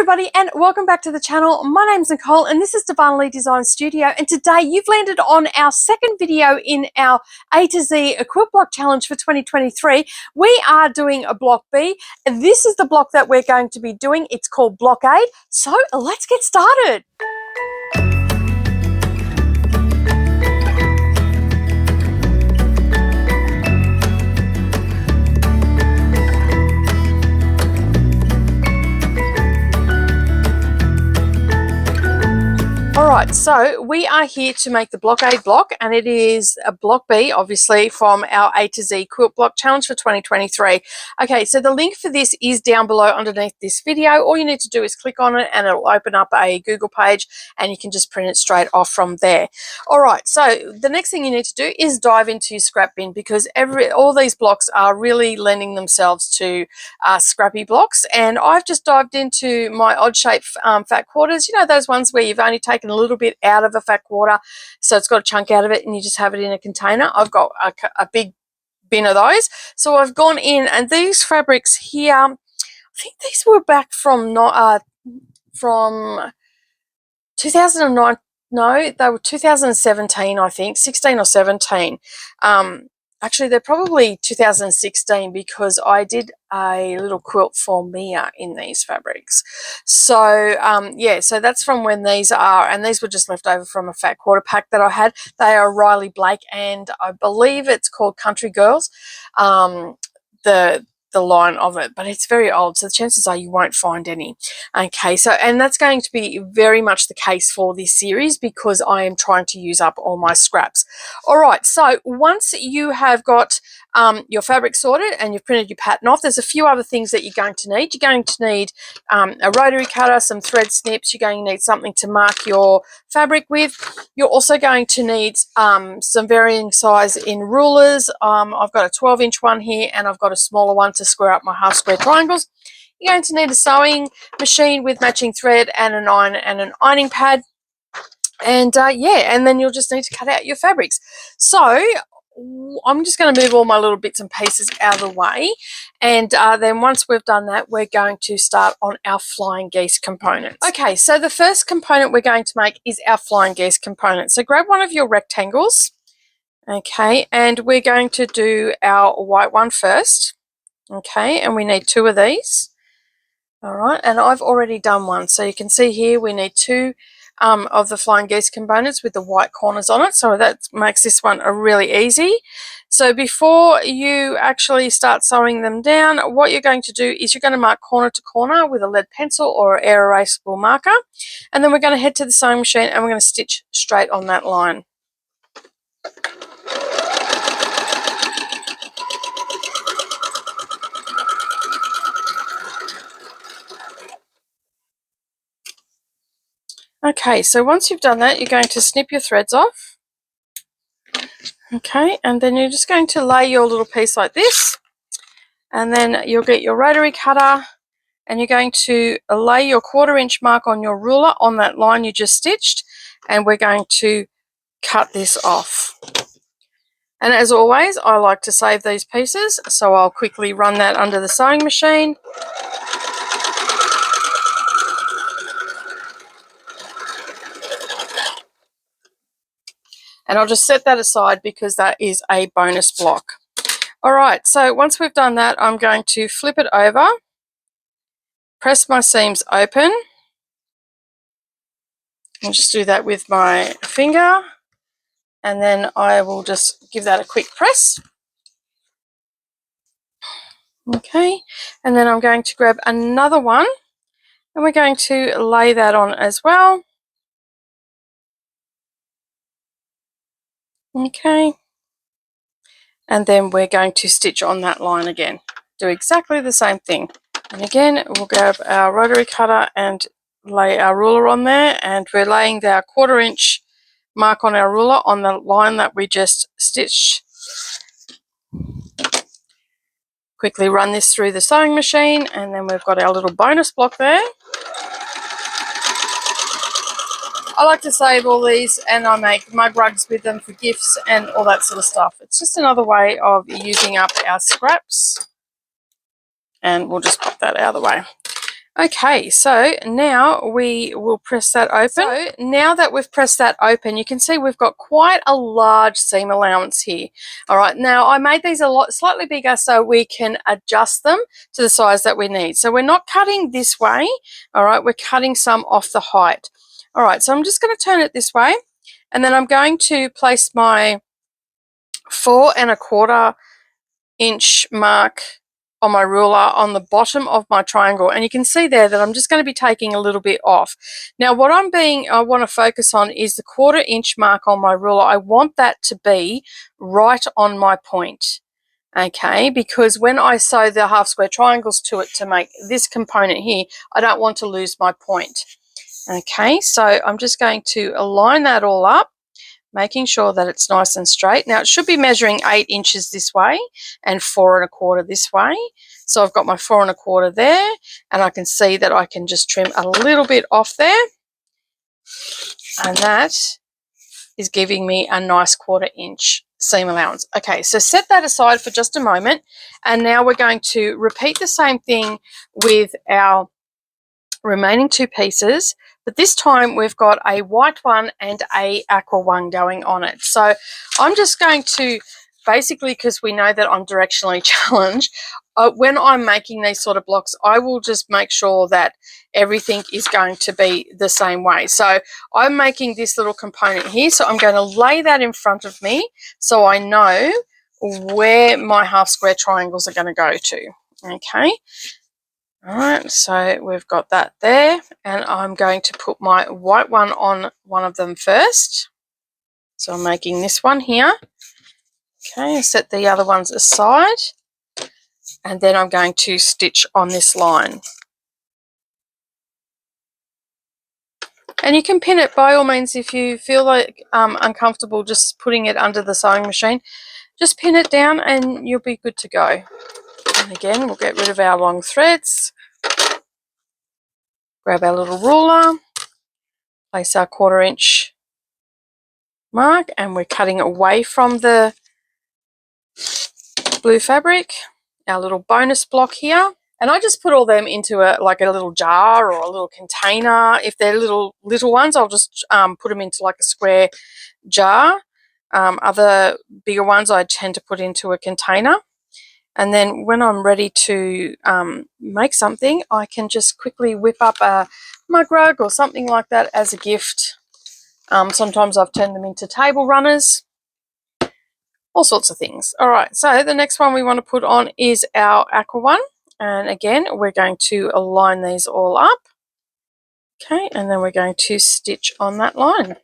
everybody, and welcome back to the channel. My name's Nicole and this is Darvanalee Designs Studio, and today you've landed on our second video in our A to Z Quilt Block Challenge for 2023. We are doing a block B, and this is the block that we're going to be doing. It's called Blockade, so let's get started. Alright, so we are here to make the Blockade block, and it is a block B, obviously, from our A to Z Quilt Block Challenge for 2023. Okay, so the link for this is down below underneath this video. All you need to do is click on it and it'll open up a Google page and you can just print it straight off from there. Alright, so the next thing you need to do is dive into your scrap bin, because all these blocks are really lending themselves to scrappy blocks, and I've just dived into my odd shape fat quarters. You know, those ones where you've only taken a little bit out of a fat quarter, so it's got a chunk out of it and you just have it in a container. I've got a big bin of those, so I've gone in, and these fabrics here, I think these were back from 2009. No, they were 2017, I think, 16 or 17. Actually, they're probably 2016, because I did a little quilt for Mia in these fabrics. So, yeah, so that's from when these are, and these were just left over from a fat quarter pack that I had. They are Riley Blake, and I believe it's called Country Girls, the line of it, but it's very old, so the chances are you won't find any. Okay, so, and that's going to be very much the case for this series, because I am trying to use up all my scraps. All right, so once you have got your fabric sorted and you've printed your pattern off, there's a few other things that you're going to need. You're going to need a rotary cutter, some thread snips. You're going to need something to mark your fabric with. You're also going to need some varying size in rulers. I've got a 12-inch one here, and I've got a smaller one to square up my half square triangles. You're going to need a sewing machine with matching thread and an iron and an ironing pad. And yeah, and then you'll just need to cut out your fabrics. So I'm just going to move all my little bits and pieces out of the way, and then once we've done that, we're going to start on our flying geese components. Okay, so the first component we're going to make is our flying geese component. So grab one of your rectangles, okay, and we're going to do our white one first, okay, and we need two of these. All right, and I've already done one, so you can see here we need two of the flying geese components with the white corners on it, so that makes this one really easy. So before you actually start sewing them down, what you're going to do is you're going to mark corner to corner with a lead pencil or air erasable marker, and then we're going to head to the sewing machine and we're going to stitch straight on that line. Okay, so once you've done that, you're going to snip your threads off. Okay, and then you're just going to lay your little piece like this, and then you'll get your rotary cutter, and you're going to lay your 1/4-inch mark on your ruler on that line you just stitched, and we're going to cut this off. And as always, I like to save these pieces, so I'll quickly run that under the sewing machine. And I'll just set that aside because that is a bonus block. All right, so once we've done that, I'm going to flip it over, press my seams open. I'll just do that with my finger, and then I will just give that a quick press. Okay, and then I'm going to grab another one, and we're going to lay that on as well. Okay, and then we're going to stitch on that line again. Do exactly the same thing. And again, we'll grab our rotary cutter and lay our ruler on there, and we're laying our 1/4-inch mark on our ruler on the line that we just stitched. Quickly run this through the sewing machine, and then we've got our little bonus block there. I like to save all these, and I make mug rugs with them for gifts and all that sort of stuff. It's just another way of using up our scraps, and we'll just pop that out of the way. Okay, so now we will press that open. So now that we've pressed that open, you can see we've got quite a large seam allowance here. All right, now I made these a lot slightly bigger so we can adjust them to the size that we need. So we're not cutting this way, all right, we're cutting some off the height. All right, so I'm just going to turn it this way, and then I'm going to place my 4¼ inch mark on my ruler on the bottom of my triangle, and you can see there that I'm just going to be taking a little bit off. Now what I want to focus on is the 1/4 inch mark on my ruler. I want that to be right on my point, okay, because when I sew the half square triangles to it to make this component here, I don't want to lose my point. Okay, so I'm just going to align that all up, making sure that it's nice and straight. Now it should be measuring 8 inches this way and 4¼ this way. So I've got my 4¼ there, and I can see that I can just trim a little bit off there, and that is giving me a nice 1/4 inch seam allowance. Okay, so set that aside for just a moment, and now we're going to repeat the same thing with our remaining 2 pieces, but this time we've got a white one and a aqua one going on it. So I'm just going to basically, because we know that I'm directionally challenged, when I'm making these sort of blocks, I will just make sure that everything is going to be the same way. So I'm making this little component here, so I'm going to lay that in front of me so I know where my half square triangles are going to go to. Okay. All right, so we've got that there, and I'm going to put my white one on one of them first. So I'm making this one here. Okay, set the other ones aside, and then I'm going to stitch on this line. And you can pin it by all means if you feel like uncomfortable just putting it under the sewing machine. Just pin it down and you'll be good to go. And again, we'll get rid of our long threads. Grab our little ruler, place our 1/4 inch mark, and we're cutting away from the blue fabric, our little bonus block here. And I just put all them into a little jar or a little container. If they're little ones, I'll just put them into like a square jar. Other bigger ones I tend to put into a container. And then when I'm ready to make something, I can just quickly whip up a mug rug or something like that as a gift. Sometimes I've turned them into table runners. All sorts of things. All right, so the next one we want to put on is our aqua one. And again, we're going to align these all up. Okay, and then we're going to stitch on that line.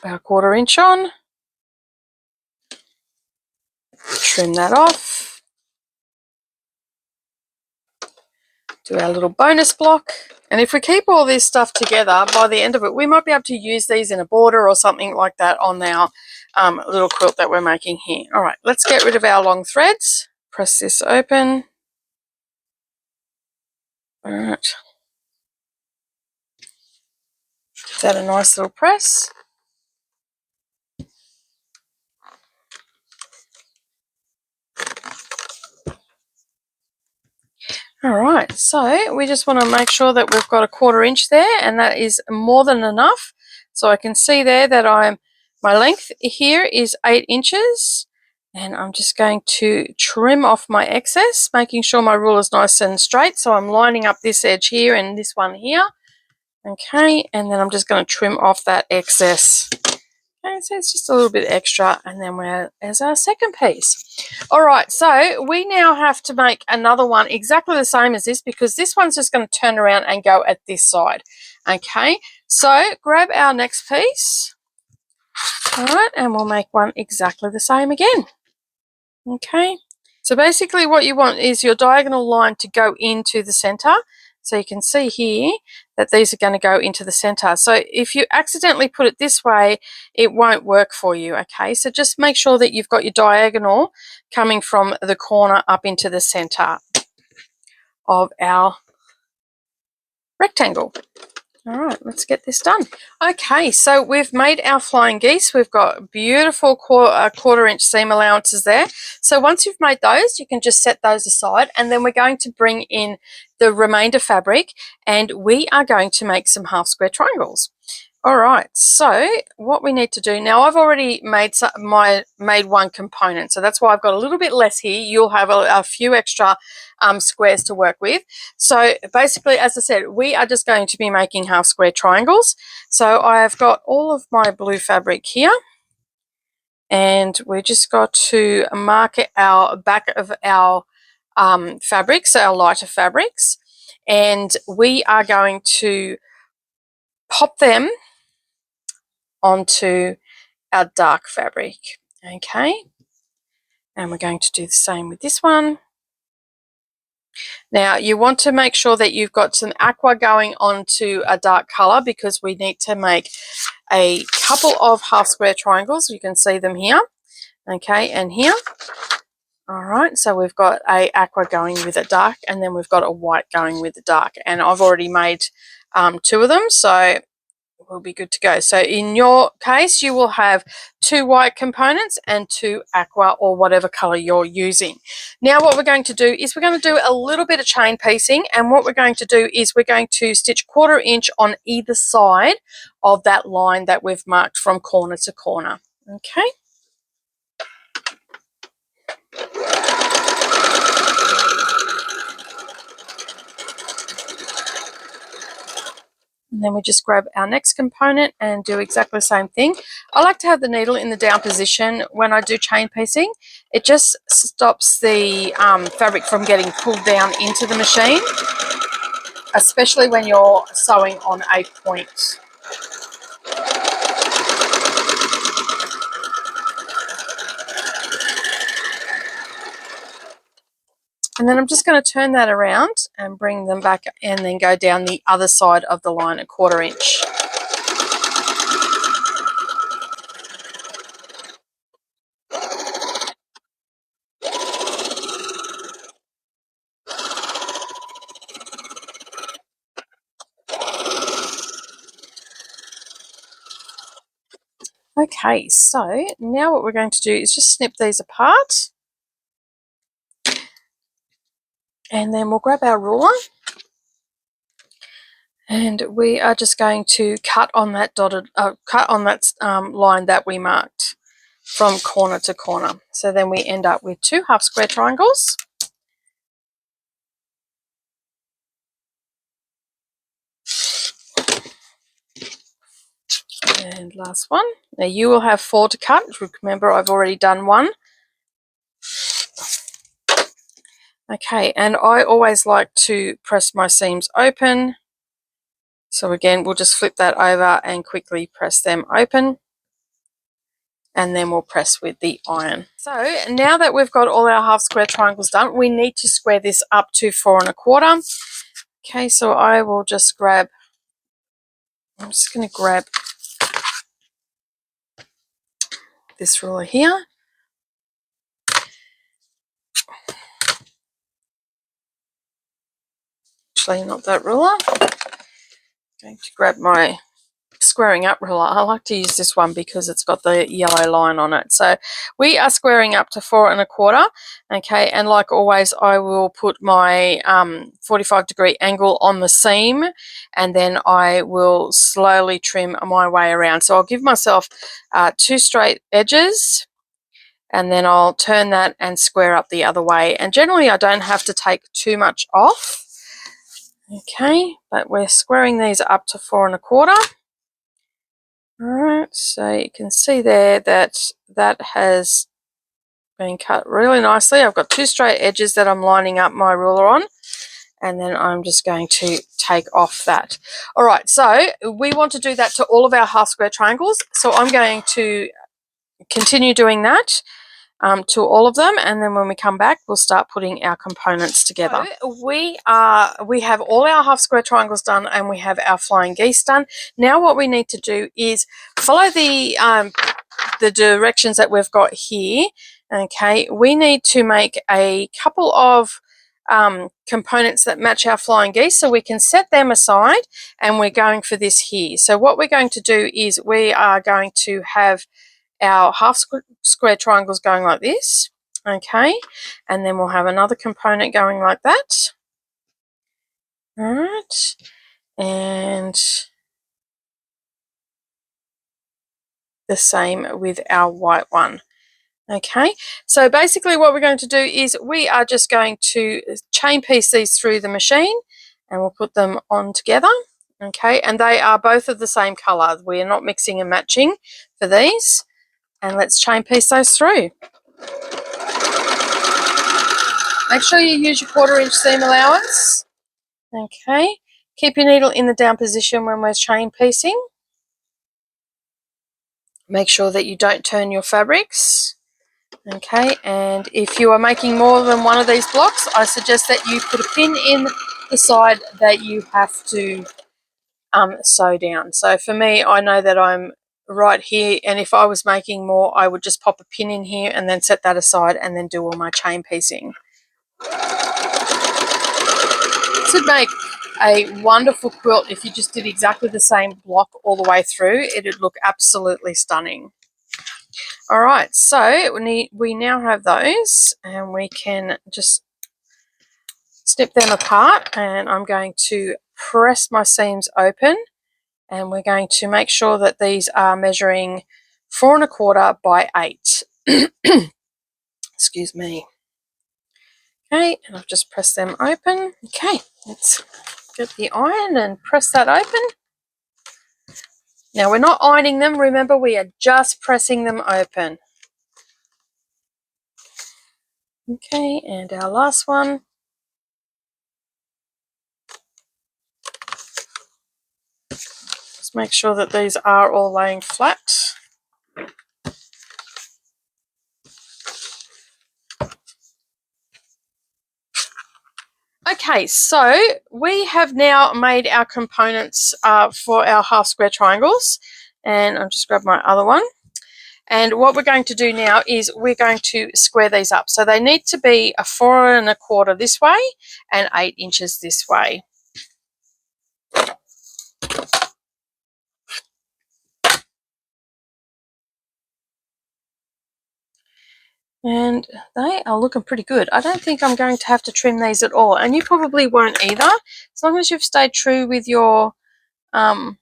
About 1/4 inch on. Trim that off. Do our little bonus block. And if we keep all this stuff together, by the end of it, we might be able to use these in a border or something like that on our little quilt that we're making here. All right, let's get rid of our long threads. Press this open. All right. Give that a nice little press. All right, so we just want to make sure that we've got a 1/4 inch there, and that is more than enough. So I can see there that my length here is 8 inches, and I'm just going to trim off my excess, making sure my ruler is nice and straight. So I'm lining up this edge here and this one here. Okay, and then I'm just going to trim off that excess. Okay, so it's just a little bit extra, and then there's our second piece. All right, so we now have to make another one exactly the same as this, because this one's just going to turn around and go at this side. Okay, so grab our next piece. All right, and we'll make one exactly the same again. Okay, so basically what you want is your diagonal line to go into the center. So you can see here that these are going to go into the center. So if you accidentally put it this way, it won't work for you, okay? So just make sure that you've got your diagonal coming from the corner up into the center of our rectangle. All right, let's get this done. Okay, so we've made our flying geese. We've got beautiful quarter-inch seam allowances there. So once you've made those, you can just set those aside, and then we're going to bring in the remainder fabric, and we are going to make some half square triangles. All right, so what we need to do now, I've already made one component, so that's why I've got a little bit less here. You'll have a few extra squares to work with. So basically, as I said, we are just going to be making half square triangles. So I've got all of my blue fabric here, and we just got to mark our back of our fabrics, our lighter fabrics, and we are going to pop them onto our dark fabric. Okay, and we're going to do the same with this one. Now you want to make sure that you've got some aqua going onto a dark color, because we need to make a couple of half square triangles. You can see them here, okay, and here. All right, so we've got a aqua going with a dark, and then we've got a white going with the dark, and I've already made two of them, so we'll be good to go. So in your case, you will have 2 white components and 2 aqua, or whatever color you're using. Now what we're going to do is we're going to do a little bit of chain piecing, and what we're going to do is we're going to stitch 1/4 inch on either side of that line that we've marked from corner to corner. Okay. And then we just grab our next component and do exactly the same thing. I like to have the needle in the down position when I do chain piecing. It just stops the fabric from getting pulled down into the machine, especially when you're sewing on a point. And then I'm just going to turn that around and bring them back, and then go down the other side of the line 1/4 inch. Okay, so now what we're going to do is just snip these apart, and then we'll grab our ruler, and we are just going to cut on that line that we marked from corner to corner. So then we end up with 2 half square triangles. And last one. Now you will have 4 to cut. Remember, I've already done 1. Okay, and I always like to press my seams open. So again, we'll just flip that over and quickly press them open, and then we'll press with the iron. So now that we've got all our half square triangles done, we need to square this up to 4 1/4. Okay, so I will just grab, I'm just going to grab this ruler here. Actually, not that ruler. I'm going to grab my squaring up ruler. I like to use this one because it's got the yellow line on it. So we are squaring up to 4 1/4. Okay, and like always, I will put my 45-degree angle on the seam, and then I will slowly trim my way around. So I'll give myself 2 straight edges, and then I'll turn that and square up the other way. And generally I don't have to take too much off. Okay, but we're squaring these up to 4 1/4. Alright, so you can see there that that has been cut really nicely. I've got 2 straight edges that I'm lining up my ruler on, and then I'm just going to take off that. Alright, so we want to do that to all of our half square triangles, so I'm going to continue doing that to all of them, and then when we come back we'll start putting our components together. So we have all our half square triangles done, and we have our flying geese done. Now what we need to do is follow the directions that we've got here. Okay, we need to make a couple of components that match our flying geese, so we can set them aside, and we're going for this here. So what we're going to do is we are going to have our half square triangles going like this, okay, and then we'll have another component going like that. All right, and the same with our white one. Okay, so basically what we're going to do is we are just going to chain piece these through the machine, and we'll put them on together. Okay, and they are both of the same colour. We are not mixing and matching for these. And let's chain piece those through. Make sure you use your 1/4 inch seam allowance. Okay, keep your needle in the down position when we're chain piecing. Make sure that you don't turn your fabrics. Okay, and if you are making more than one of these blocks, I suggest that you put a pin in the side that you have to sew down. So for me, I know that I'm right here, and if I was making more, I would just pop a pin in here and then set that aside and then do all my chain piecing. This would make a wonderful quilt if you just did exactly the same block all the way through. It would look absolutely stunning. All right, so we now have those, and we can just snip them apart, and I'm going to press my seams open, and we're going to make sure that these are measuring 4 1/4 by 8. Excuse me. Okay, and I've just pressed them open. Okay, let's get the iron and press that open. Now we're not ironing them, remember, we are just pressing them open. Okay, and our last one. Just make sure that these are all laying flat. Okay, so we have now made our components for our half square triangles, and I'll just grab my other one. And what we're going to do now is we're going to square these up. So they need to be a 4 1/4 this way and 8 inches this way. And they are looking pretty good. I don't think I'm going to have to trim these at all, and you probably won't either, as long as you've stayed true with your yep,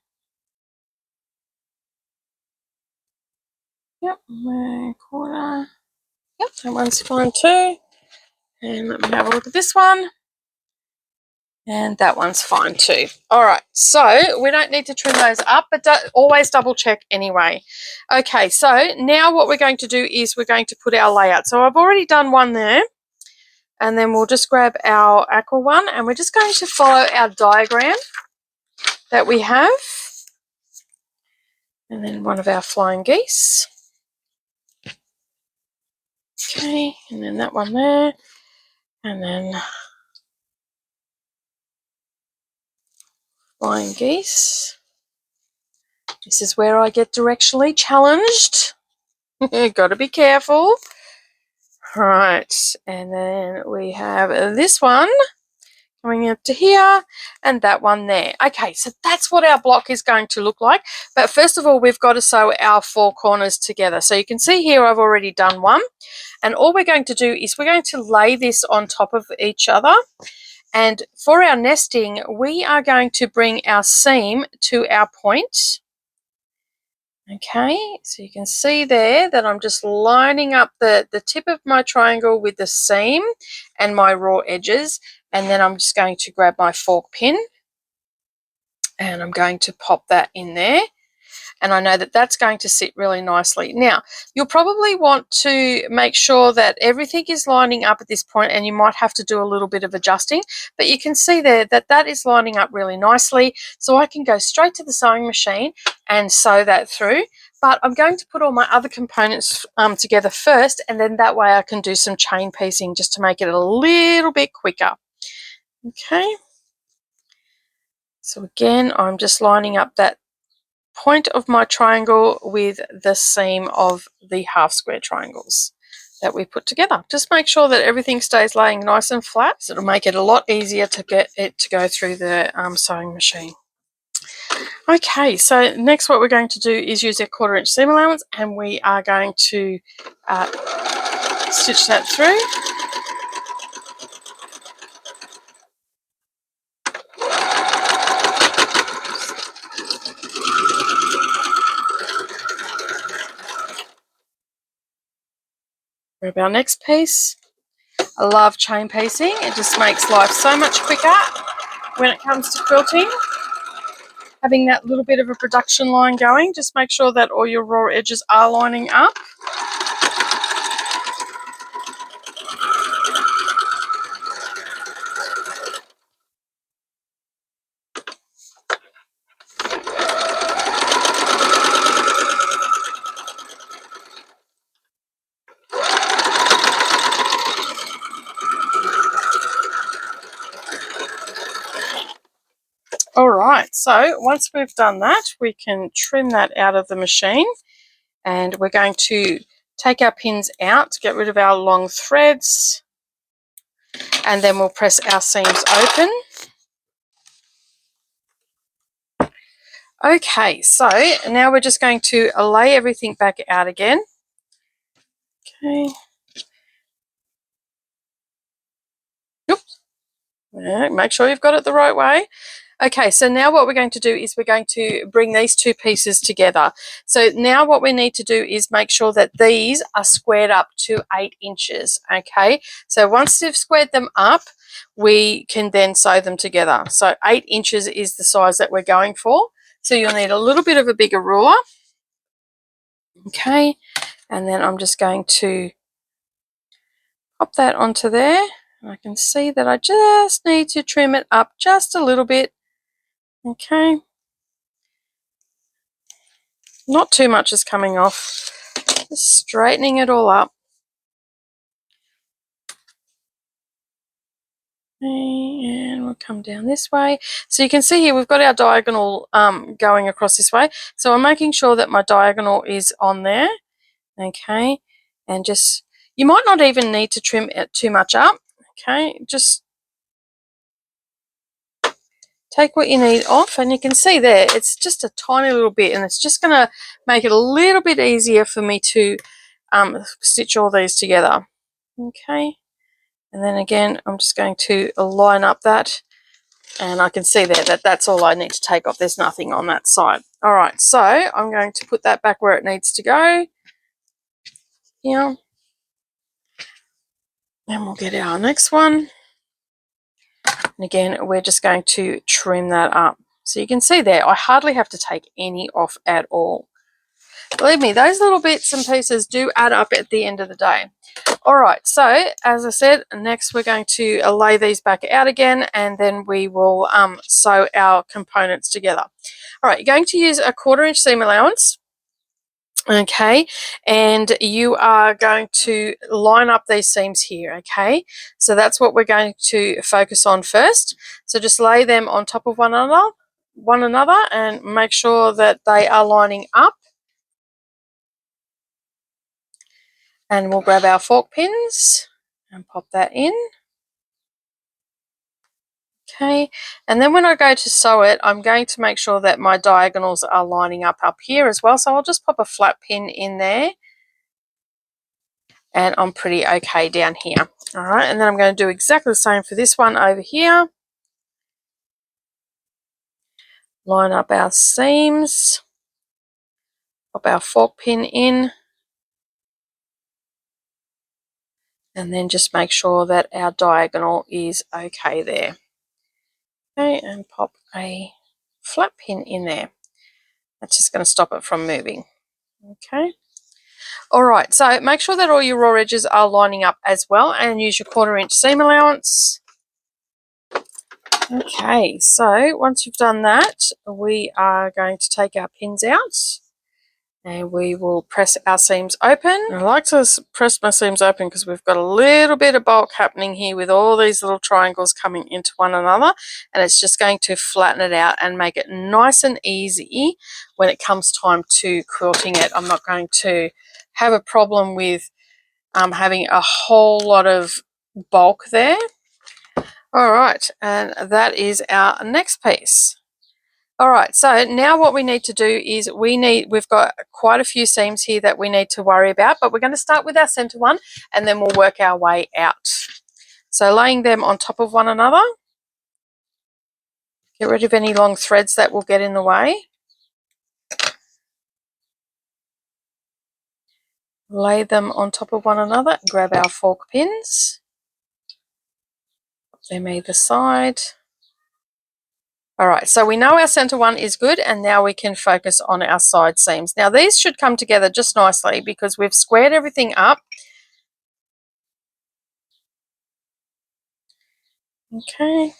1/4. Yep, that one's fine too. And let me have a look at this one. And that one's fine too. All right, so we don't need to trim those up, but always double check anyway. Okay, so now what we're going to do is we're going to put our layout. So I've already done one there, and then we'll just grab our aqua one, and we're just going to follow our diagram that we have. And then one of our flying geese. Okay, and then that one there, and then flying geese. This is where I get directionally challenged. Got to be careful. Right, and then we have this one coming up to here, and that one there. Okay, so that's what our block is going to look like. But first of all, we've got to sew our 4 corners together. So you can see here I've already done one, and all we're going to do is we're going to lay this on top of each other. And for our nesting, we are going to bring our seam to our point. Okay, so you can see there that I'm just lining up the tip of my triangle with the seam and my raw edges, and then I'm just going to grab my fork pin and I'm going to pop that in there. And I know that that's going to sit really nicely. Now, you'll probably want to make sure that everything is lining up at this point, and you might have to do a little bit of adjusting, but you can see there that that is lining up really nicely. So I can go straight to the sewing machine and sew that through. But I'm going to put all my other components together first, and then that way I can do some chain piecing just to make it a little bit quicker. Okay. So again, I'm just lining up that point of my triangle with the seam of the half square triangles. that we put together. Just make sure that everything stays laying nice and flat, so it'll make it a lot easier to get it to go through the sewing machine. Okay, so next what we're going to do is use our 1/4 inch seam allowance, and we are going to stitch that through. Grab our next piece. I love chain piecing. It just makes life so much quicker when it comes to quilting. Having that little bit of a production line going, just make sure that all your raw edges are lining up. Alright, so once we've done that, we can trim that out of the machine, and we're going to take our pins out to get rid of our long threads, and then we'll press our seams open. Okay, so now we're just going to lay everything back out again. Okay. Oops. Make sure you've got it the right way. Okay, so now what we're going to do is we're going to bring these two pieces together. So now what we need to do is make sure that these are squared up to 8 inches, okay? So once you've squared them up, we can then sew them together. So 8 inches is the size that we're going for. So you'll need a little bit of a bigger ruler, okay? And then I'm just going to pop that onto there. I can see that I just need to trim it up just a little bit. Okay, not too much is coming off, just straightening it all up. Okay, and we'll come down this way. So you can see here we've got our diagonal going across this way. So I'm making sure that my diagonal is on there. Okay, and just, you might not even need to trim it too much up. Okay, just take what you need off, and you can see there it's just a tiny little bit, and it's just going to make it a little bit easier for me to stitch all these together. Okay, and then again I'm just going to line up that, and I can see there that that's all I need to take off. There's nothing on that side. All right, so I'm going to put that back where it needs to go here, and we'll get our next one. And again, we're just going to trim that up. So you can see there, I hardly have to take any off at all. Believe me, those little bits and pieces do add up at the end of the day. All right, so as I said, next we're going to lay these back out again, and then we will sew our components together. All right, you're going to use a 1/4 inch seam allowance. Okay, and you are going to line up these seams here. Okay, so that's what we're going to focus on first. So just lay them on top of one another and make sure that they are lining up. And we'll grab our fork pins and pop that in. Okay, and then when I go to sew it, I'm going to make sure that my diagonals are lining up here as well. So I'll just pop a flat pin in there, and I'm pretty okay down here. All right, and then I'm going to do exactly the same for this one over here. Line up our seams, pop our fork pin in, and then just make sure that our diagonal is okay there. Okay, and pop a flat pin in there. That's just going to stop it from moving. Okay. All right, so make sure that all your raw edges are lining up as well, and use your 1/4 inch seam allowance. Okay, so once you've done that, we are going to take our pins out, and we will press our seams open. I like to press my seams open because we've got a little bit of bulk happening here with all these little triangles coming into one another, and it's just going to flatten it out and make it nice and easy when it comes time to quilting it. I'm not going to have a problem with having a whole lot of bulk there. All right, and that is our next piece. All right, so now what we need to do is we've got quite a few seams here that we need to worry about, but we're going to start with our center one and then we'll work our way out. So laying them on top of one another, get rid of any long threads that will get in the way. Lay them on top of one another, grab our fork pins, put them either side. All right, so we know our center one is good, and now we can focus on our side seams. Now these should come together just nicely because we've squared everything up. Okay,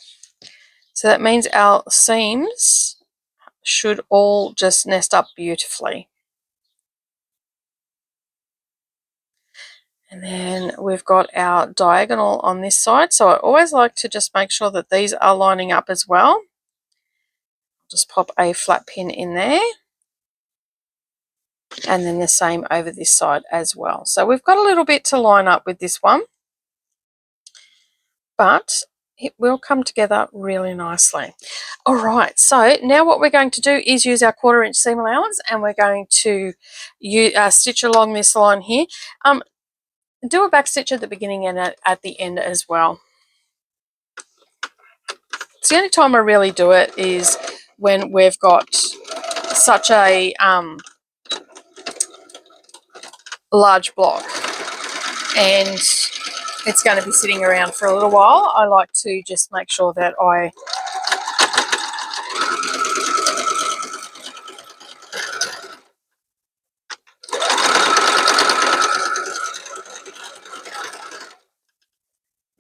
so that means our seams should all just nest up beautifully. And then we've got our diagonal on this side, so I always like to just make sure that these are lining up as well. Just pop a flat pin in there. And then the same over this side as well. So we've got a little bit to line up with this one, but it will come together really nicely. All right, so now what we're going to do is use our 1/4 inch seam allowance, and we're going to stitch along this line here. Do a back stitch at the beginning and at the end as well. It's the only time I really do it is when we've got such a large block and it's going to be sitting around for a little while. I like to just make sure that I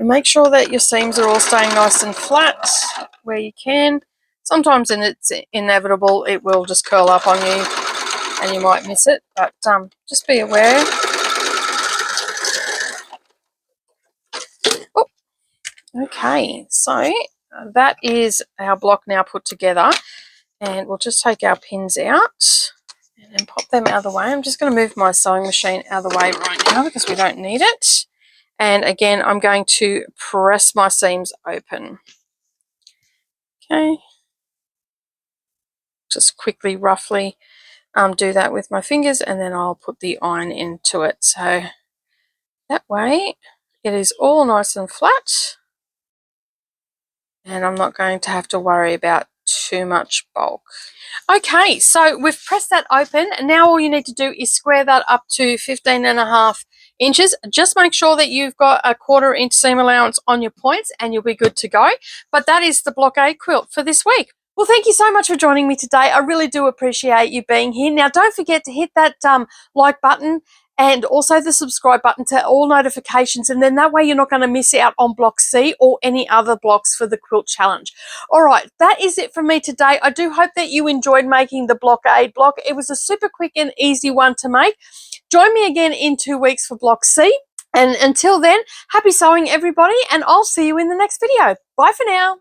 make sure that your seams are all staying nice and flat where you can. Sometimes, and it's inevitable, it will just curl up on you and you might miss it, but just be aware. Oh, okay, so that is our block now put together, and we'll just take our pins out and then pop them out of the way. I'm just going to move my sewing machine out of the way right now because we don't need it. And again, I'm going to press my seams open. Okay. Just quickly, roughly do that with my fingers, and then I'll put the iron into it. So that way it is all nice and flat, and I'm not going to have to worry about too much bulk. Okay, so we've pressed that open. Now all you need to do is square that up to 15.5 inches. Just make sure that you've got a 1/4 inch seam allowance on your points and you'll be good to go. But that is the Blockade quilt for this week. Well, thank you so much for joining me today. I really do appreciate you being here. Now, don't forget to hit that like button and also the subscribe button to all notifications, and then that way you're not going to miss out on Block C or any other blocks for the Quilt Challenge. All right, that is it from me today. I do hope that you enjoyed making the Blockade block. It was a super quick and easy one to make. Join me again in 2 weeks for Block C. And until then, happy sewing, everybody, and I'll see you in the next video. Bye for now.